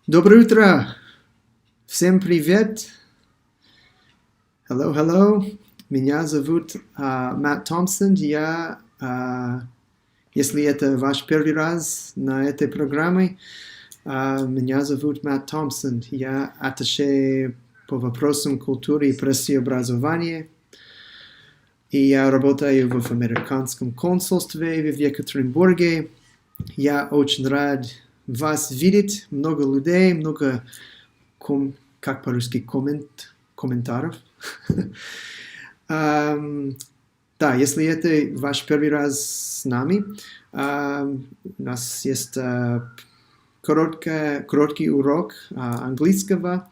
Доброе утро! Всем привет! Hello, hello! Меня зовут Мэтт Томпсон. Если это ваш первый раз на этой программе, меня зовут Мэтт Томпсон. Я атташе по вопросам культуры и прессы-образования. И я работаю в американском консульстве в Екатеринбурге. Я очень рад вас видеть. Много людей, много, как по-русски, комментариев. Да, если это ваш первый раз с нами, у нас есть короткий урок английского.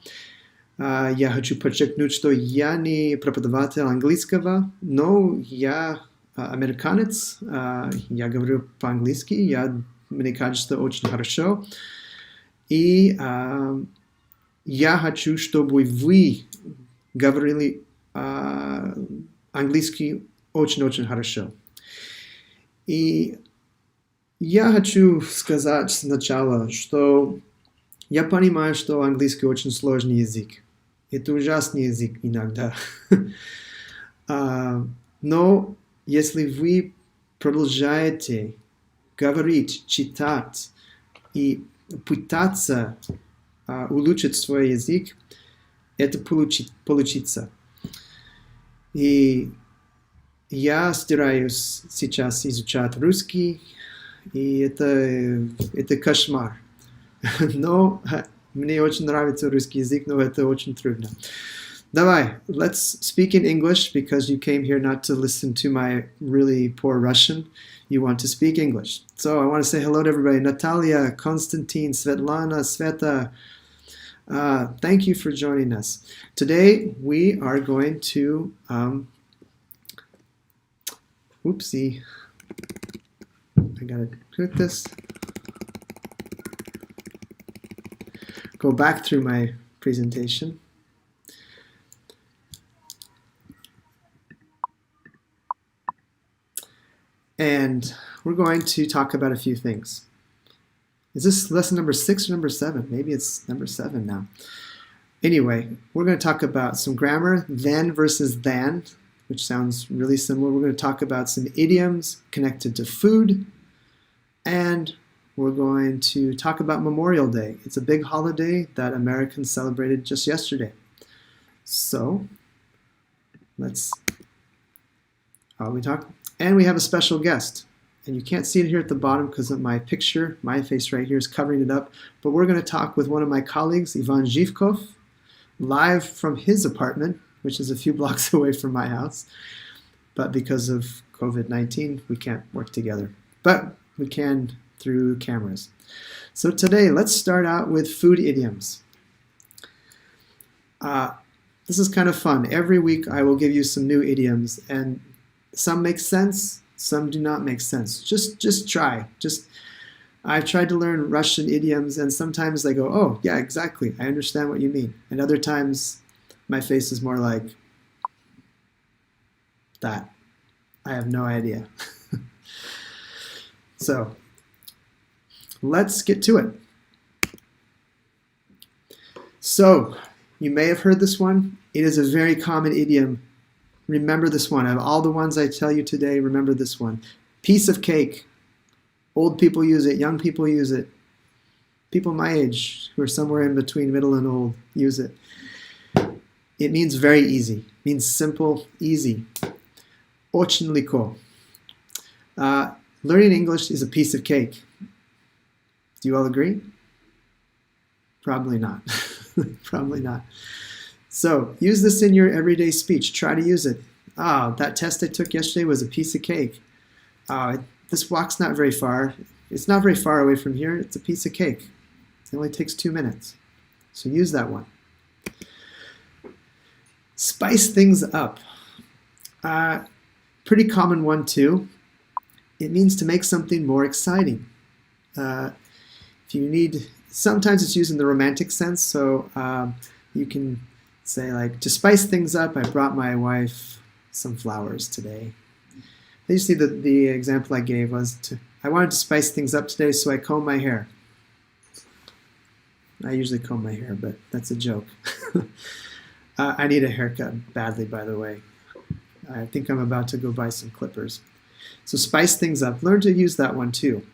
Я хочу подчеркнуть, что я не преподаватель английского, но я американец, я говорю по-английски, мне кажется, очень хорошо. И я хочу, чтобы вы говорили английский очень-очень хорошо. И я хочу сказать сначала, что я понимаю, что английский очень сложный язык. Это ужасный язык иногда. Но если вы продолжаете говорить, читать и пытаться улучшить свой язык, это получится. И я стараюсь сейчас изучать русский, и это кошмар. Но мне очень нравится русский язык, но это очень трудно. Давай, let's speak in English because you came here not to listen to my really poor Russian. You want to speak English. So I want to say hello to everybody. Natalia, Konstantin, Svetlana, Sveta. Thank you for joining us. Today we are going to, oopsie, I gotta put this. Go back through my presentation. And we're going to talk about a few things. Is this lesson number 6 or number 7? Maybe it's number 7 now. Anyway, we're going to talk about some grammar, then versus than, which sounds really similar. We're going to talk about some idioms connected to food, and we're going to talk about Memorial Day. It's a big holiday that Americans celebrated just yesterday. So, and we have a special guest. And you can't see it here at the bottom because of my picture. My face right here is covering it up. But we're going to talk with one of my colleagues, Ivan Zhivkov, live from his apartment, which is a few blocks away from my house. But because of COVID-19, we can't work together. But we can through cameras. So today, let's start out with food idioms. This is kind of fun. Every week, I will give you some new idioms. And some make sense. Some do not make sense. Just try. I've tried to learn Russian idioms, and sometimes I go, oh, yeah, exactly. I understand what you mean. And other times, my face is more like that. I have no idea. So, let's get to it. So, you may have heard this one. It is a very common idiom. Remember this one. Of all the ones I tell you today, remember this one. Piece of cake. Old people use it. Young people use it. People my age, who are somewhere in between middle and old, use it. It means very easy. It means simple, easy. Очень легко. Learning English is a piece of cake. Do you all agree? Probably not. Probably not. So, use this in your everyday speech. Try to use it. That test I took yesterday was a piece of cake. This walk's not very far. It's not very far away from here. It's a piece of cake. It only takes 2 minutes. So use that one. Spice things up. Pretty common one too. It means to make something more exciting. Sometimes it's used in the romantic sense, so you can say like, to spice things up, I brought my wife some flowers today. You see the example I gave was, I wanted to spice things up today, so I combed my hair. I usually comb my hair, but that's a joke. I need a haircut badly, by the way. I think I'm about to go buy some clippers. So spice things up. Learn to use that one too.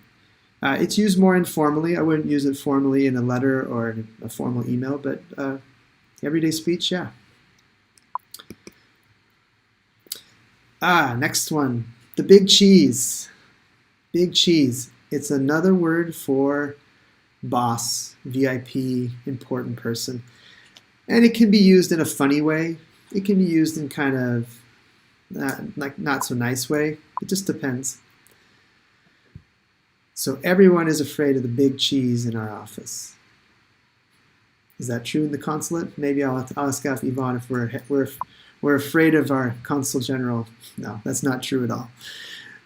It's used more informally. I wouldn't use it formally in a letter or a formal email, but everyday speech, yeah. Next one. The big cheese. Big cheese. It's another word for boss, VIP, important person. And it can be used in a funny way. It can be used in kind of like not so nice way. It just depends. So everyone is afraid of the big cheese in our office. Is that true in the consulate? Maybe I'll ask Yvonne if we're afraid of our consul general. No, that's not true at all.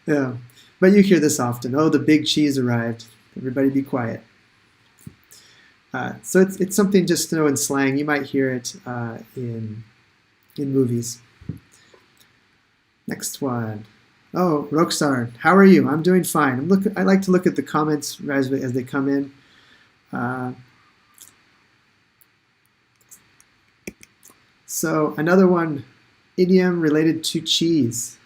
Yeah. But you hear this often. Oh, the big cheese arrived. Everybody be quiet. So it's something just to know in slang. You might hear it in movies. Next one. Oh, Roxar, how are you? I'm doing fine. I like to look at the comments as they come in. So another one, idiom related to cheese.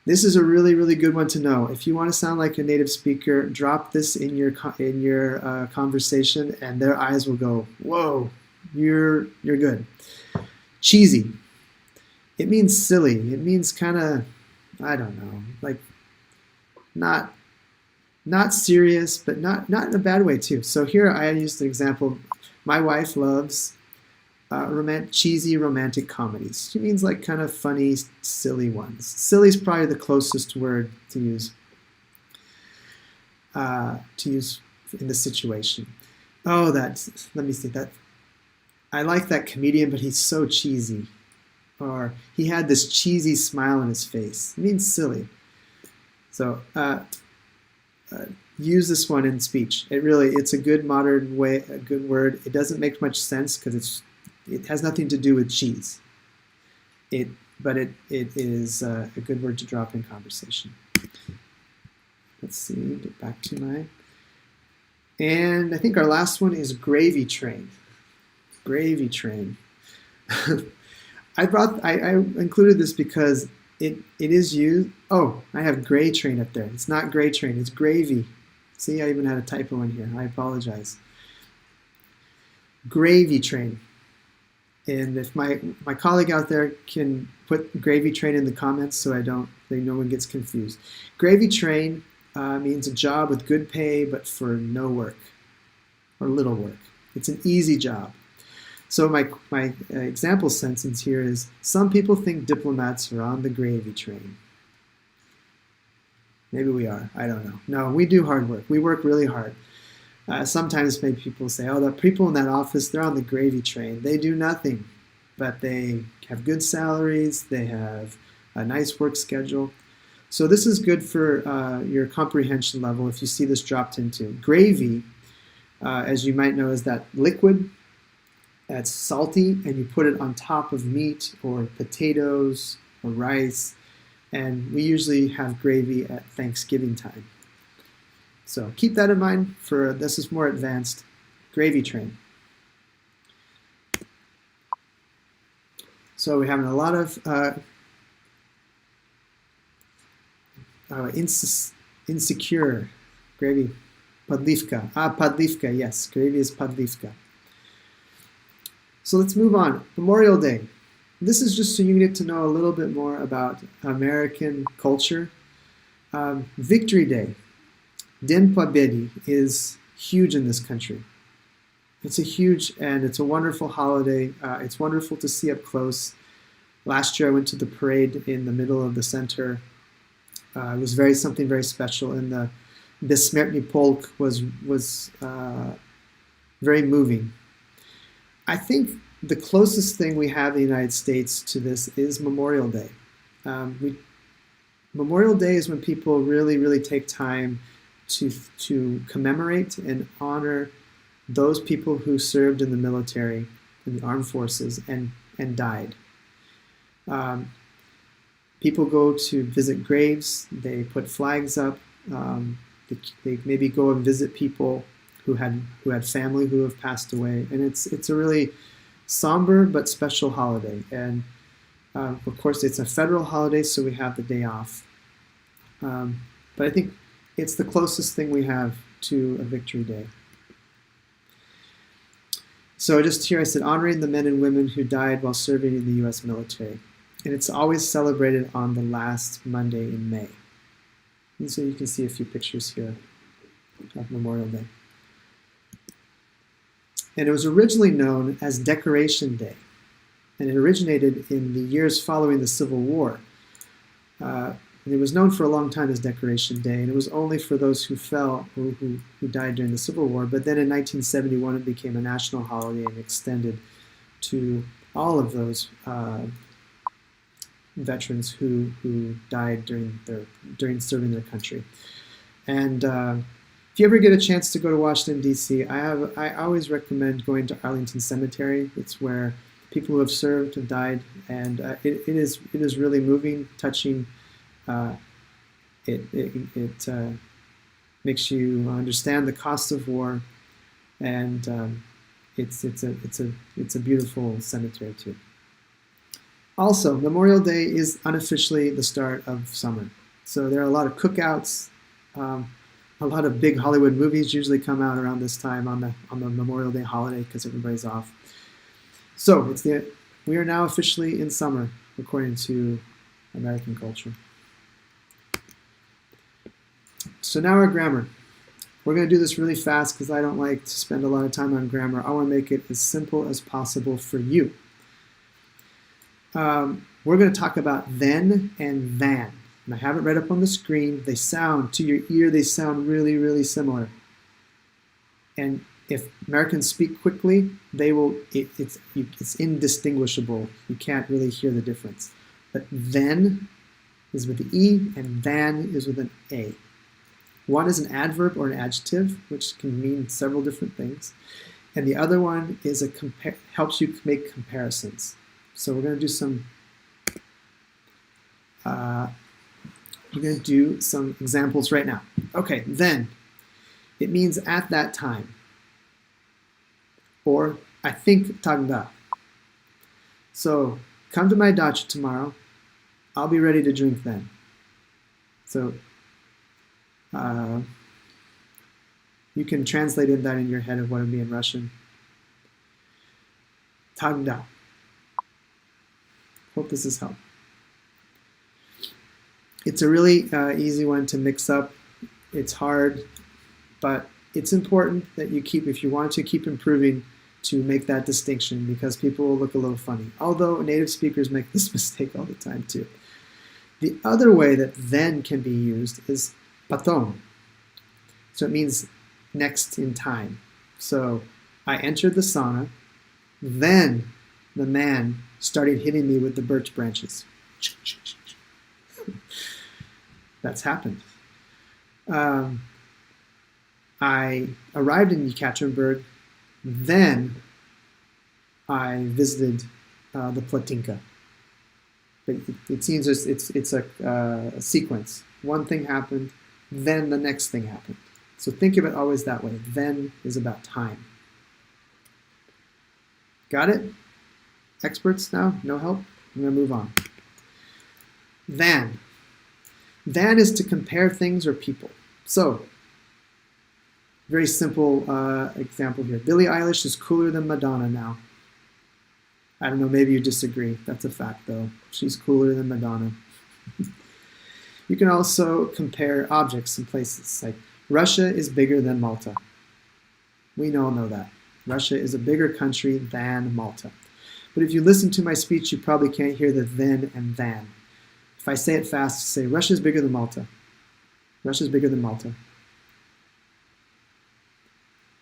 This is a really, really good one to know. If you want to sound like a native speaker, drop this in your conversation, and their eyes will go, "Whoa, you're good." Cheesy. It means silly. It means kind of, I don't know, like not serious, but not in a bad way too. So here I used an example. My wife loves cheesy romantic comedies. She means like kind of funny, silly ones. Silly is probably the closest word to use in this situation. Oh, let me see that. I like that comedian, but he's so cheesy. Or he had this cheesy smile on his face. It means silly. So use this one in speech. It's a good modern way, a good word. It doesn't make much sense because it has nothing to do with cheese. But it is a good word to drop in conversation. Let's see, get back to mine. And I think our last one is gravy train. Gravy train. I included this because it is used. Oh, I have gray train up there. It's not gray train, it's gravy. See, I even had a typo in here. I apologize. Gravy train. And if my colleague out there can put gravy train in the comments so no one gets confused. Gravy train means a job with good pay but for no work or little work. It's an easy job. So my example sentence here is, some people think diplomats are on the gravy train. Maybe we are. I don't know. No, we do hard work. We work really hard. Sometimes maybe people say, oh, the people in that office, they're on the gravy train. They do nothing, but they have good salaries. They have a nice work schedule. So this is good for your comprehension level if you see this dropped into. Gravy, as you might know, is that liquid that's salty, and you put it on top of meat or potatoes or rice. And we usually have gravy at Thanksgiving time. So keep that in mind for this is more advanced. Gravy train. So we're having a lot of insecure gravy. Padlivka. Padlivka, yes. Gravy is padlivka. So let's move on. Memorial Day. This is just so you get to know a little bit more about American culture. Victory Day. Den Победы is huge in this country. It's a wonderful holiday. It's wonderful to see up close. Last year I went to the parade in the middle of the center. It was something very special, and the Besmertny Polk was very moving. I think the closest thing we have in the United States to this is Memorial Day. Memorial Day is when people really, really take time to commemorate and honor those people who served in the military, in the armed forces, and died. People go to visit graves. They put flags up. They maybe go and visit people who had family who have passed away, and it's a really somber but special holiday. And of course, it's a federal holiday, so we have the day off. But I think it's the closest thing we have to a Victory Day. So just here I said, honoring the men and women who died while serving in the U.S. military. And it's always celebrated on the last Monday in May. And so you can see a few pictures here of Memorial Day. And it was originally known as Decoration Day. And it originated in the years following the Civil War. And it was known for a long time as Decoration Day, and it was only for those who fell or who died during the Civil War. But then in 1971, it became a national holiday and extended to all of those veterans who died during serving their country. And if you ever get a chance to go to Washington, D.C., I always recommend going to Arlington Cemetery. It's where people who have served have died, and it is really moving, touching. It makes you understand the cost of war, and it's a beautiful cemetery too. Also, Memorial Day is unofficially the start of summer, so there are a lot of cookouts. A lot of big Hollywood movies usually come out around this time on the Memorial Day holiday because everybody's off. So we are now officially in summer according to American culture. So now our grammar. We're going to do this really fast because I don't like to spend a lot of time on grammar. I want to make it as simple as possible for you. We're going to talk about then and than. And I have it right up on the screen. They sound, to your ear, they sound really, really similar. And if Americans speak quickly, it's indistinguishable. You can't really hear the difference. But then is with the E, and than is with an A. One is an adverb or an adjective, which can mean several different things. And the other one is helps you make comparisons. So we're going to do some examples right now. Okay, then. It means at that time. Or I think tagda. So come to my dacha tomorrow. I'll be ready to drink then. So you can translate that in your head of what it would be in Russian. Tagda. Hope this has helped. It's a really easy one to mix up. It's hard, but it's important that you if you want to keep improving, to make that distinction, because people will look a little funny. Although native speakers make this mistake all the time too. The other way that then can be used is potom. So it means next in time. So I entered the sauna, then the man started hitting me with the birch branches. That's happened. I arrived in Yekaterinburg, then I visited the Platinka. But it seems it's a sequence. One thing happened, then the next thing happened. So think of it always that way. Then is about time. Got it? Experts now? No help? I'm going to move on. Than. Than is to compare things or people. So, very simple example here. Billie Eilish is cooler than Madonna now. I don't know, maybe you disagree. That's a fact, though. She's cooler than Madonna. You can also compare objects and places. Like, Russia is bigger than Malta. We all know that. Russia is a bigger country than Malta. But if you listen to my speech, you probably can't hear the then and than. If I say it fast, say, Russia is bigger than Malta. Russia is bigger than Malta.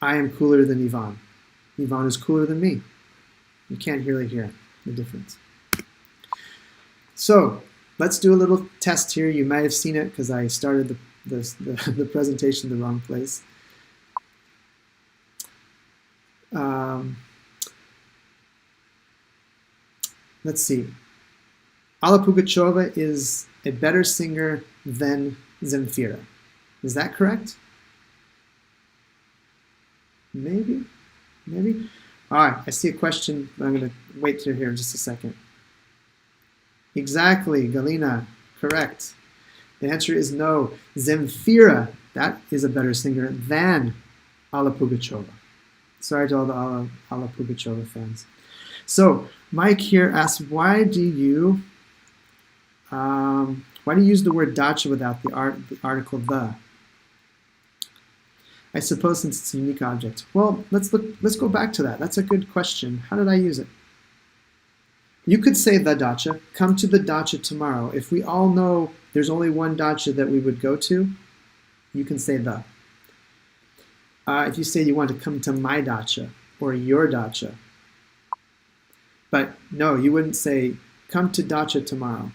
I am cooler than Ivan. Ivan is cooler than me. You can't really hear the difference. So let's do a little test here. You might have seen it because I started the presentation in the wrong place. Let's see. Alla Pugacheva is a better singer than Zemfira. Is that correct? Maybe, maybe. All right, I see a question. I'm going to wait through here in just a second. Exactly, Galina, correct. The answer is no. Zemfira, that is a better singer than Alla Pugacheva. Sorry to all the Alla Pugacheva fans. So Mike here asks, why do you use the word dacha without the article the? I suppose since it's a unique object. Well, let's go back to that. That's a good question. How did I use it? You could say the dacha, come to the dacha tomorrow. If we all know there's only one dacha that we would go to, you can say the. If you say you want to come to my dacha or your dacha. But no, you wouldn't say, come to dacha tomorrow.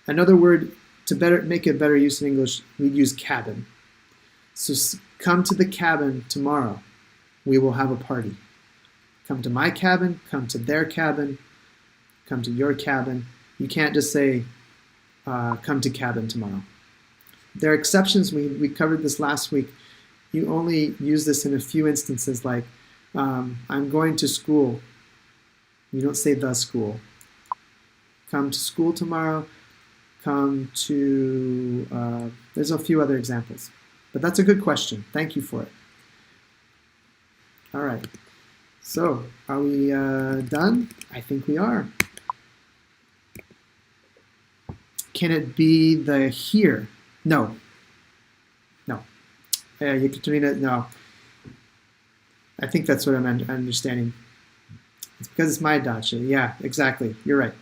Another word, to make a better use in English, we'd use cabin. So come to the cabin tomorrow. We will have a party. Come to my cabin, come to their cabin, come to your cabin. You can't just say, come to cabin tomorrow. There are exceptions. We covered this last week. You only use this in a few instances, like, I'm going to school. You don't say the school. Come to school tomorrow. Come to, there's a few other examples. But that's a good question. Thank you for it. All right. So, are we done? I think we are. Can it be the here? No. No. Yekaterina, no. I think that's what I'm understanding. It's because it's my dacha. Yeah, exactly. You're right.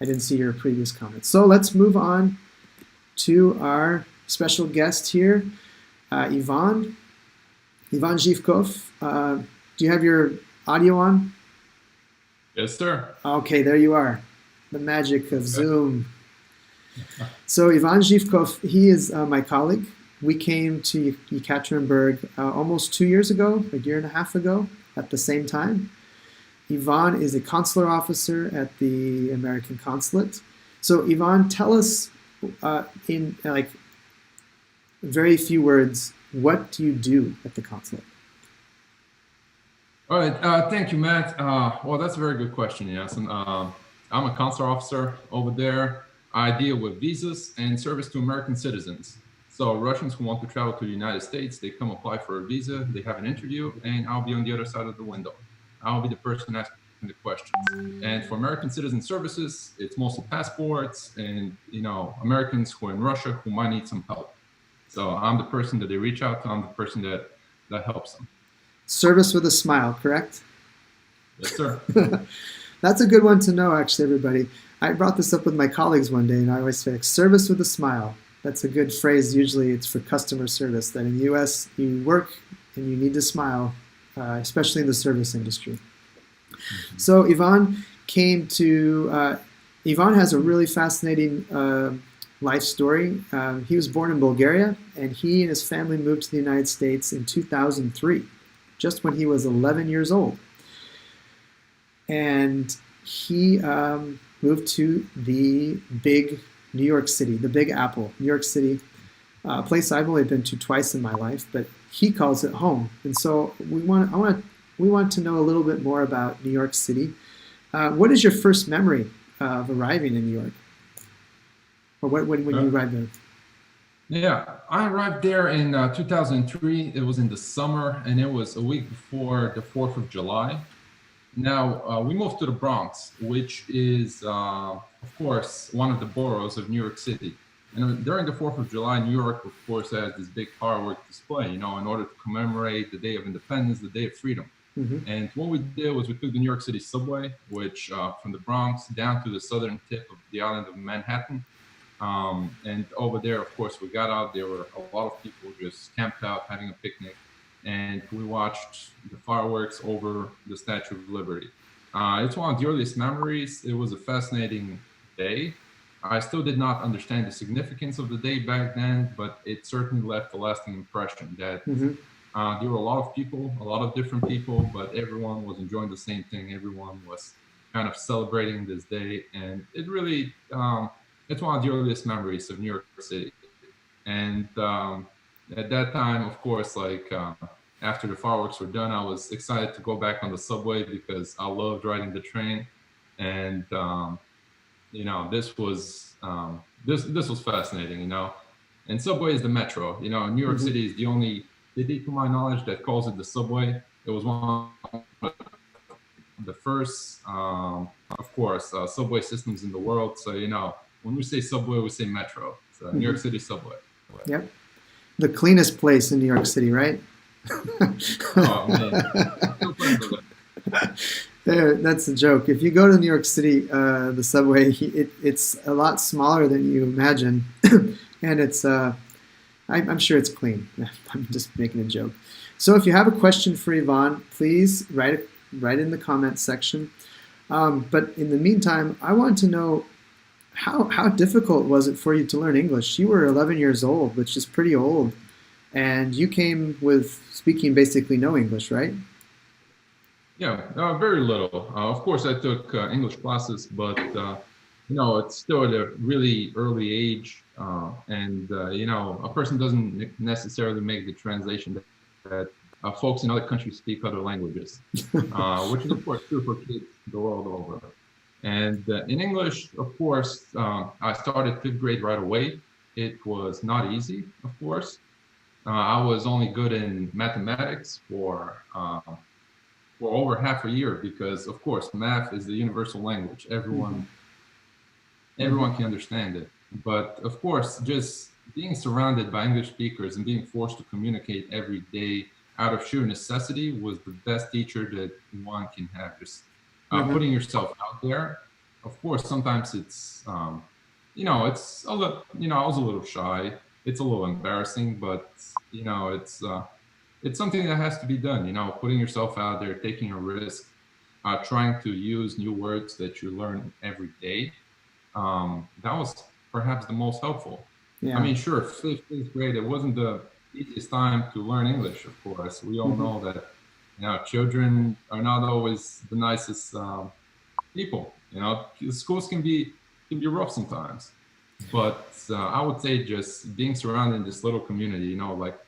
I didn't see your previous comment. So let's move on to our special guest here, Ivan Zhivkov. Do you have your audio on? Yes, sir. Okay, there you are. The magic of Zoom. So Ivan Zhivkov, he is my colleague. We came to Ekaterinburg almost 2 years ago, a year and a half ago, at the same time. Ivan is a consular officer at the American consulate. So Ivan, tell us in like very few words, what do you do at the consulate? All right. Thank you, Matt. Well, that's a very good question. Yes, and I'm a consular officer over there. I deal with visas and service to American citizens. So Russians who want to travel to the United States, they come apply for a visa, they have an interview, and I'll be on the other side of the window. I'll be the person asking the questions. And for American citizen services, it's mostly passports and Americans who are in Russia who might need some help. So I'm the person that they reach out to. I'm the person that helps them. Service with a smile, correct? Yes, sir. That's a good one to know, actually, everybody. I brought this up with my colleagues one day, and I always say, service with a smile. That's a good phrase. Usually it's for customer service, that in the U.S. you work and you need to smile, especially in the service industry. So Ivan Ivan has a really fascinating life story. He was born in Bulgaria, and he and his family moved to the United States in 2003, just when he was 11 years old. And he moved to the big New York City, the Big Apple, New York City, a place I've only been to twice in my life, but he calls it home. And so we want to know a little bit more about New York City. What is your first memory of arriving in New York? Or when you arrived there? Yeah, I arrived there in 2003. It was in the summer, and it was a week before the 4th of July. Now, we moved to the Bronx, which is, of course, one of the boroughs of New York City. And during the 4th of July, New York, of course, has this big firework display, in order to commemorate the Day of Independence, the Day of Freedom. Mm-hmm. And what we did was we took the New York City subway, which from the Bronx down to the southern tip of the island of Manhattan. And over there, of course, we got out. There were a lot of people just camped out having a picnic. And we watched the fireworks over the Statue of Liberty. It's one of the earliest memories. It was a fascinating day. I still did not understand the significance of the day back then, but it certainly left a lasting impression that there were a lot of people, a lot of different people, but everyone was enjoying the same thing. Everyone was kind of celebrating this day. And it really, it's one of the earliest memories of New York City. And at that time, of course, like after the fireworks were done, I was excited to go back on the subway because I loved riding the train, and this was this was fascinating, And subway is the metro. New York Mhm. City is the only city, to my knowledge, that calls it the subway. It was one of the first, of course, subway systems in the world. So when we say subway, we say metro. So New York Mhm. City subway. Yep. The cleanest place in New York City, right? Oh man, I'm still friends with That's a joke. If you go to New York City, the subway, it's a lot smaller than you imagine, and I'm sure it's clean. I'm just making a joke. So if you have a question for Yvonne, please write in the comments section. But in the meantime, I want to know how difficult was it for you to learn English? You were 11 years old, which is pretty old, and you came with speaking basically no English, right? Yeah, very little. Of course, I took English classes, but it's still at a really early age, and a person doesn't necessarily make the translation that folks in other countries speak other languages, which is of course true for kids the world over. And in English, of course, I started fifth grade right away. It was not easy, of course. I was only good in mathematics for over half a year because, of course, math is the universal language. Everyone Mhm. can understand it. But of course, just being surrounded by English speakers and being forced to communicate every day out of sheer necessity was the best teacher that one can have. Just Mhm. putting yourself out there. Of course, sometimes it's a little, I was a little shy. It's a little embarrassing, but it's something that has to be done. Putting yourself out there, taking a risk, trying to use new words that you learn every day. That was perhaps the most helpful. I Yeah. mean, sure, fifth grade, it wasn't the easiest time to learn English, of course. We all Mhm. know that, children are not always the nicest people. Schools can be rough sometimes. But I would say just being surrounded in this little community, like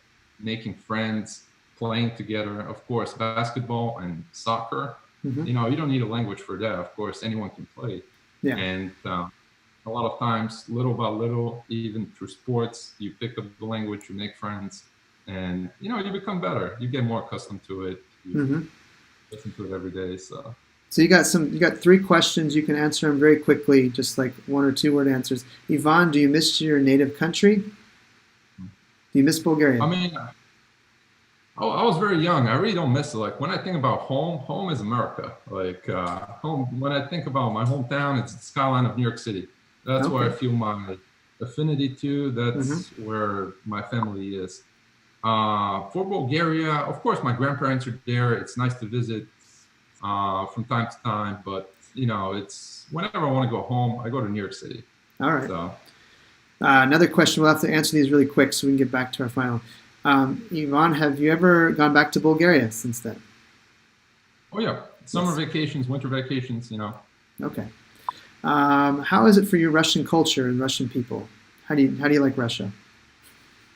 making friends, playing together, of course, basketball and soccer. Mhm. You don't need a language for that. Of course, anyone can play. Yeah. And a lot of times, little by little, even through sports, you pick up the language, you make friends, and you become better. You get more accustomed to it. You Mhm. listen to it every day. So So you got three questions. You can answer them very quickly, just like one or two word answers. Yvonne, do you miss your native country? Do you miss I Bulgaria? mean, I was very young. I really don't miss it. Like when I think about home, home is America. Like home, when I think about my hometown, it's the skyline of New York City. That's where I Okay. feel my affinity to. Mm-hmm. That's where my family is. For Bulgaria, of course, my grandparents are there. It's nice to visit from time to time, but it's whenever I want to go home, I go to New York City. All right. So, Another question. We'll have to answer these really quick so we can get back to our final. Yvonne, have you ever gone back to Bulgaria since then? oh yeah, summer Yes. vacations, winter vacations. Okay. How is it for you, Russian culture and Russian people? How do you like Russia?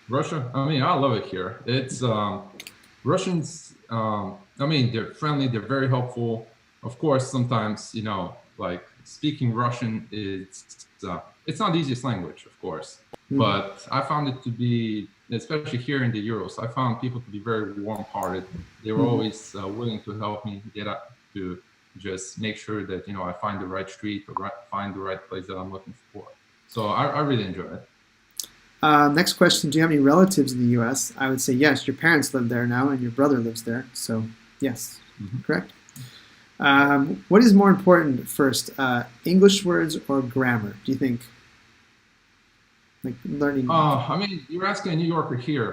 Russia. I mean, I love it here. It's Russians. I mean, they're friendly. They're very helpful. Of course, sometimes like speaking Russian is it's not the easiest language, of course. Mm-hmm. But I found it to be, especially here in the Euros, I found people to be very warm-hearted. They were Mm-hmm. always willing to help me get up to just make sure that I find the right street or find the right place that I'm looking for. So I really enjoy it. Next question. Do you have any relatives in the U.S.? I would say yes. Your parents live there now, and your brother lives there. So, yes. Mhm. Correct. What is more important first, English words or grammar? Do you think? Like learning. I mean, you're asking a New Yorker here.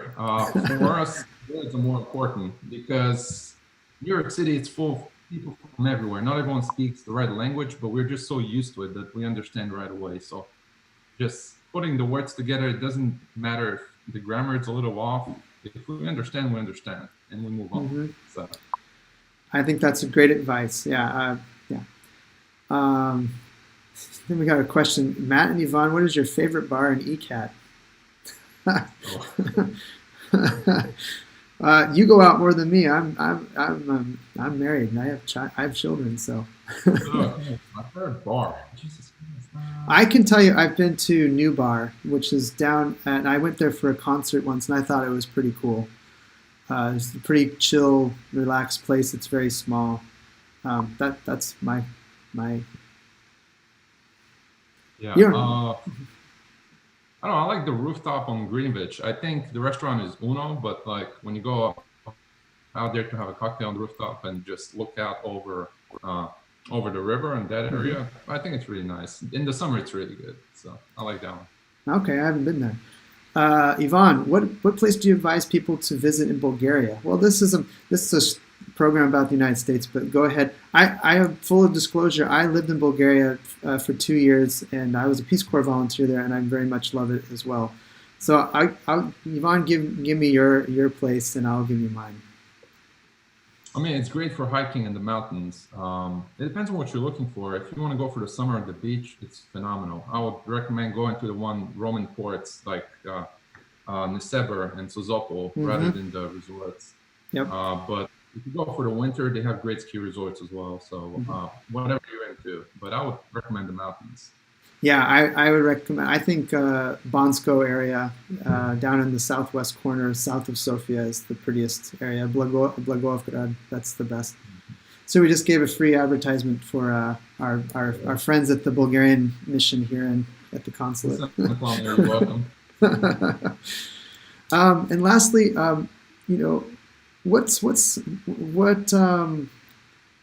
For us, words are more important because New York City, it's full of people from everywhere. Not everyone speaks the right language, but we're just so used to it that we understand right away. So just putting the words together, it doesn't matter if the grammar is a little off. If we understand, and we move on. Hmm. So, I think that's a great advice. Yeah. Yeah. Um, then we got a question. Matt and Yvonne, what is your favorite bar in ECAT? oh, You go out more than me. I'm married and I have children. So I heard bar. Jesus Christ. I can tell you, I've been to New Bar, which is down, and I went there for a concert once, and I thought it was pretty cool. It's a pretty chill, relaxed place. It's very small. That's my. Yeah. You're, I don't know. I like the rooftop on Greenwich. I think the restaurant is Uno, but like when you go out there to have a cocktail on the rooftop and just look out over the river and that area, I think it's really nice. In the summer, it's really good. So I like that one. Okay, I haven't been there. Ivan, what place do you advise people to visit in Bulgaria? Well, this is a program about the United States, but go ahead. I have full disclosure. I lived in Bulgaria for 2 years, and I was a Peace Corps volunteer there, and I very much love it as well. So, Ivan, give me your place, and I'll give you mine. I mean, it's great for hiking in the mountains. It depends on what you're looking for. If you want to go for the summer at the beach, it's phenomenal. I would recommend going to the one Roman ports like Niseber and Sozopol rather than the resorts. Yep. But if you go for the winter, they have great ski resorts as well. So whatever you're into, but I would recommend the mountains. Yeah, I would recommend. I think Bansko area down in the southwest corner, south of Sofia, is the prettiest area. Blagoevgrad, that's the best. So we just gave a free advertisement for our friends at the Bulgarian mission here at the consulate. You're welcome. And lastly, what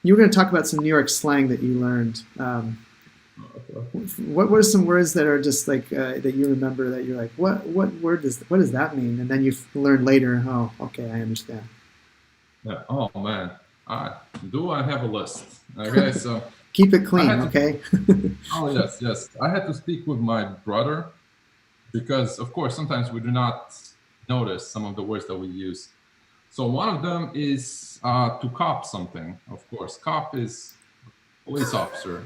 you were going to talk about some New York slang that you learned. What are some words that are just like that you remember that you're like, what does that mean? And then you learn later, oh, okay, I understand. Yeah. Oh man, I have a list? Okay, so keep it clean, okay? Oh yes. I had to speak with my brother because, of course, sometimes we do not notice some of the words that we use. So one of them is to cop something. Of course, cop is police officer.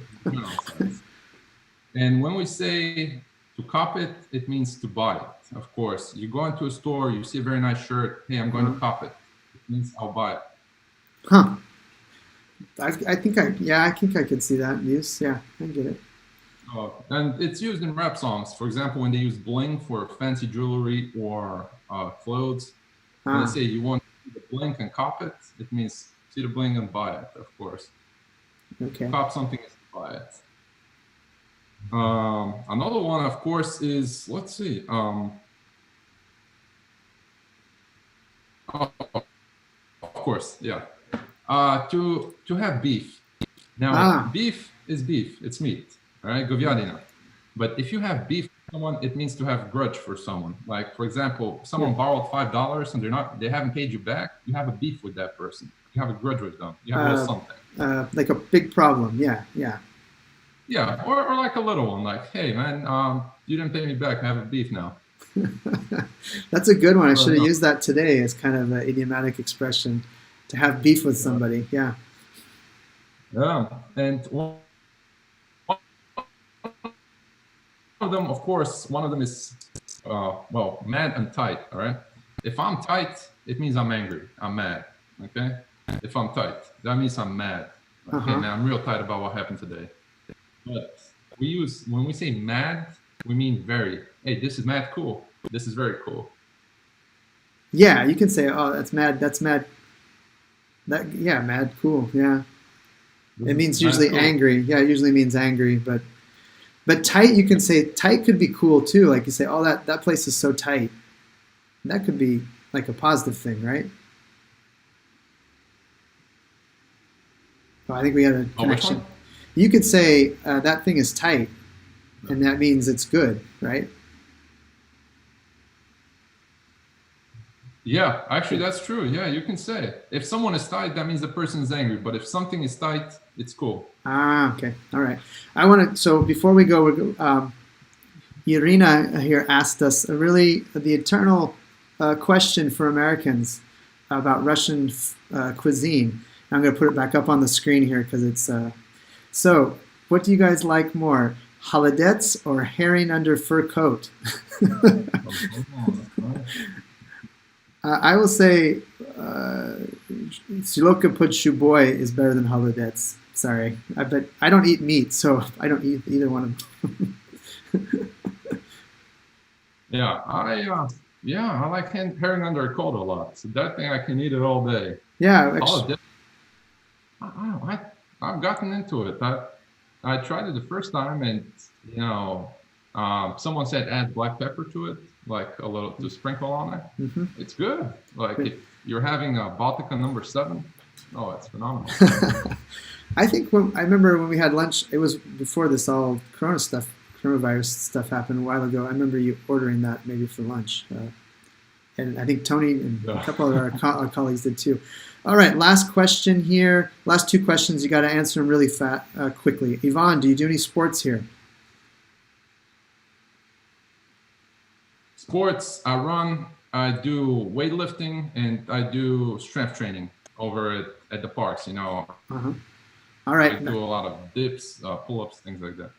And when we say to cop it, it means to buy it. Of course, you go into a store, you see a very nice shirt. Hey, I'm going to cop it. It means I'll buy it. Huh. I think I could see that use. Yeah, I get it. And it's used in rap songs. For example, when they use bling for fancy jewelry or clothes, when they say you want the bling and cop it, it means see the bling and buy it, of course. Okay. Cop something is to buy it. Another one, of course, is, let's see. Of course, yeah. To have beef. Now, beef is beef. It's meat, all right? Govyadina. But if you have beef with someone, it means to have grudge for someone. Like, for example, someone borrowed $5 and they haven't paid you back. You have a beef with that person. You have a grudge with them. You have a little something. Like a big problem. Yeah. Yeah, or like a little one, like, hey man, you didn't pay me back. I have a beef now. That's a good one. I should have used that today as kind of an idiomatic expression, to have beef with somebody. Yeah. Yeah, and one of them, of course, is, mad and tight. All right. If I'm tight, it means I'm angry. I'm mad. Okay. If I'm tight, that means I'm mad. Okay, man, I'm real tight about what happened today. But when we say mad, we mean very. Hey, this is mad cool. This is very cool. Yeah, you can say, oh, that's mad. That's mad. Mad cool. Yeah. It means usually angry. Yeah, it usually means angry. But tight, you can say tight could be cool too. Like you say, oh, that place is so tight. That could be like a positive thing, right? Oh, I think we had a connection. You could say that thing is tight, and that means it's good, right? Yeah, actually, that's true. Yeah, you can say if someone is tight, that means the person is angry. But if something is tight, it's cool. Okay. All right. So before we go, Irina here asked us the eternal question for Americans about Russian cuisine. I'm going to put it back up on the screen here because it's... So, what do you guys like more, holodets or herring under fur coat? I will say Siloka put boy is better than holodets. Sorry, but I don't eat meat, so I don't eat either one of them. Yeah, I like herring under a coat a lot. So that thing I can eat it all day. Yeah, Holiday, I've gotten into it. I tried it the first time, and someone said add black pepper to it, like a little to sprinkle on it. Mm-hmm. It's good. Like if you're having a Baltica #7, oh, it's phenomenal. I think I remember when we had lunch, it was before this all coronavirus stuff happened a while ago. I remember you ordering that maybe for lunch. And I think Tony and a couple of our colleagues did too. All right, last question here. Last two questions. You got to answer them really quickly. Ivan, do you do any sports here? Sports, I run, I do weightlifting, and I do strength training over at the parks, Uh-huh. All right. I do a lot of dips, pull-ups, things like that.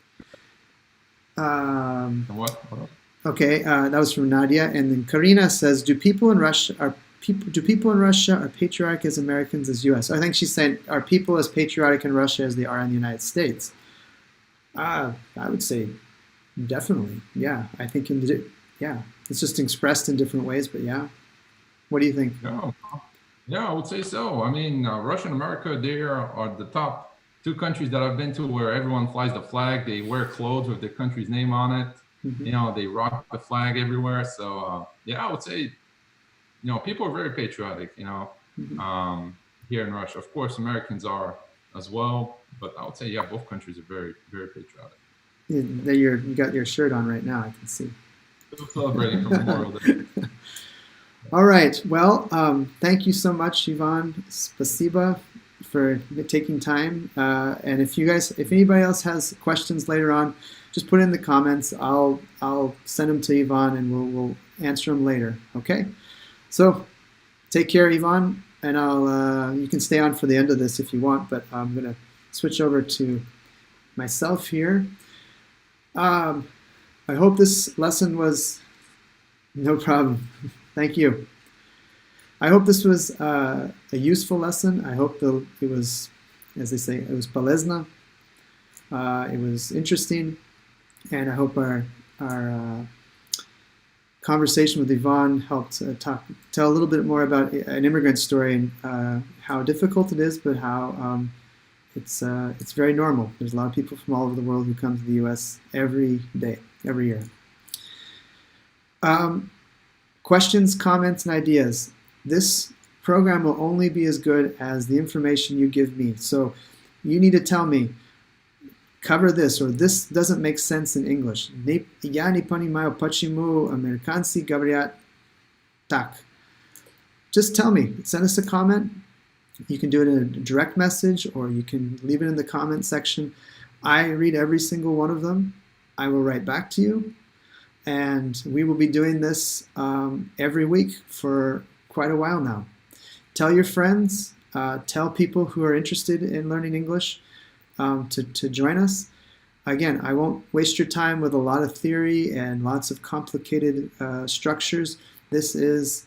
And what else? Okay, that was from Nadia, and then Karina says, "Do people in Russia are patriotic as Americans as U.S.?" I think she's saying, "Are people as patriotic in Russia as they are in the United States?" I would say, definitely, yeah. I think it's just expressed in different ways, but yeah. What do you think? Yeah, I would say so. I mean, Russia and America, they are the top two countries that I've been to where everyone flies the flag. They wear clothes with the country's name on it. Mm-hmm. They rock the flag everywhere. So, I would say, people are very patriotic, mm-hmm. Here in Russia. Of course, Americans are as well. But I would say, both countries are very, very patriotic. You got your shirt on right now, I can see. Still celebrating for Memorial Day. All right. Well, thank you so much, Ivan. Spasiba for taking time. And if anybody else has questions later on, just put it in the comments. I'll send them to Ivan, and we'll answer them later. Okay. So take care, Ivan, and you can stay on for the end of this if you want. But I'm gonna switch over to myself here. I hope this lesson was no problem. Thank you. I hope this was a useful lesson. I hope it was, as they say, it was полезно. It was interesting, and I hope our conversation with Ivan helped tell a little bit more about an immigrant story and how difficult it is, but how it's very normal. There's a lot of people from all over the world who come to the U.S. every day, every year. Questions, comments, and ideas. This program will only be as good as the information you give me. So you need to tell me, cover this, or this doesn't make sense in English. Я не понимаю, почему американцы говорят так. Just tell me. Send us a comment. You can do it in a direct message, or you can leave it in the comment section. I read every single one of them. I will write back to you. And we will be doing this every week for quite a while now. Tell your friends, tell people who are interested in learning English to join us. Again, I won't waste your time with a lot of theory and lots of complicated structures. This is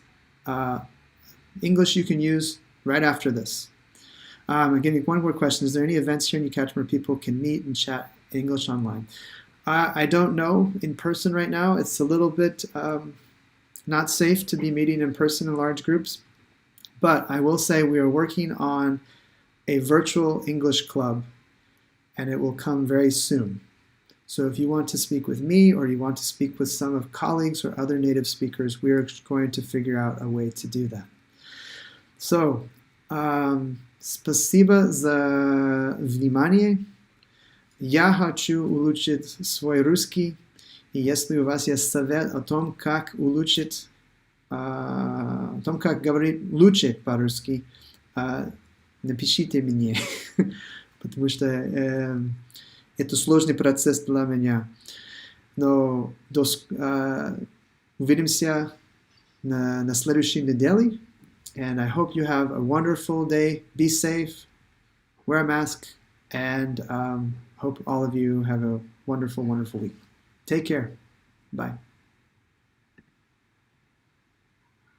English you can use right after this. Again, one more question. Is there any events here in Ekaterinburg where people can meet and chat English online? I don't know in person right now. It's a little bit not safe to be meeting in person in large groups. But I will say we are working on a virtual English club, and it will come very soon. So if you want to speak with me, or you want to speak with some of colleagues or other native speakers, we are going to figure out a way to do that. So, спасибо за внимание. Я хочу улучшить свой русский, и если у вас есть совет о том, как улучшить, о том, как говорить лучше по-русски, напишите мне, потому что это сложный процесс для меня. Но увидимся на следующей неделе, and I hope you have a wonderful day. Be safe, wear a mask, and hope all of you have a wonderful, wonderful week. Take care. Bye.